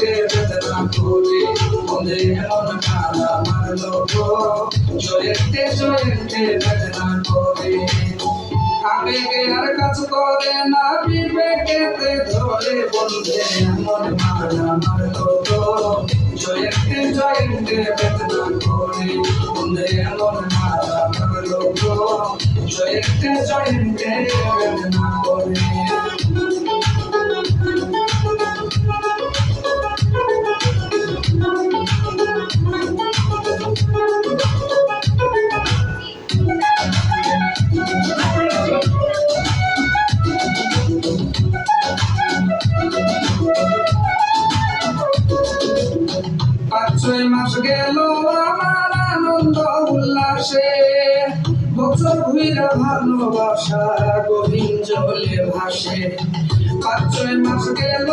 জয়েন্টে বেদনা করে বন্ধে এমন কালা মারলো গো জয়েন্টে বেদনা করে আবেগে আর কাজ করে না বিবেকেতে ধরে বন্ধে এমন মারা মারলো গো জয়েন্টে বেদনা করে বন্ধে এমন মারা মারলো গো জয়েন্টে বেদনা করে ছয় মাস গেল আমার আনন্দ উল্লাসে বছর ঘুরে ভালোবাসা গভীর জলে ভাসে 5-6 মাস গেল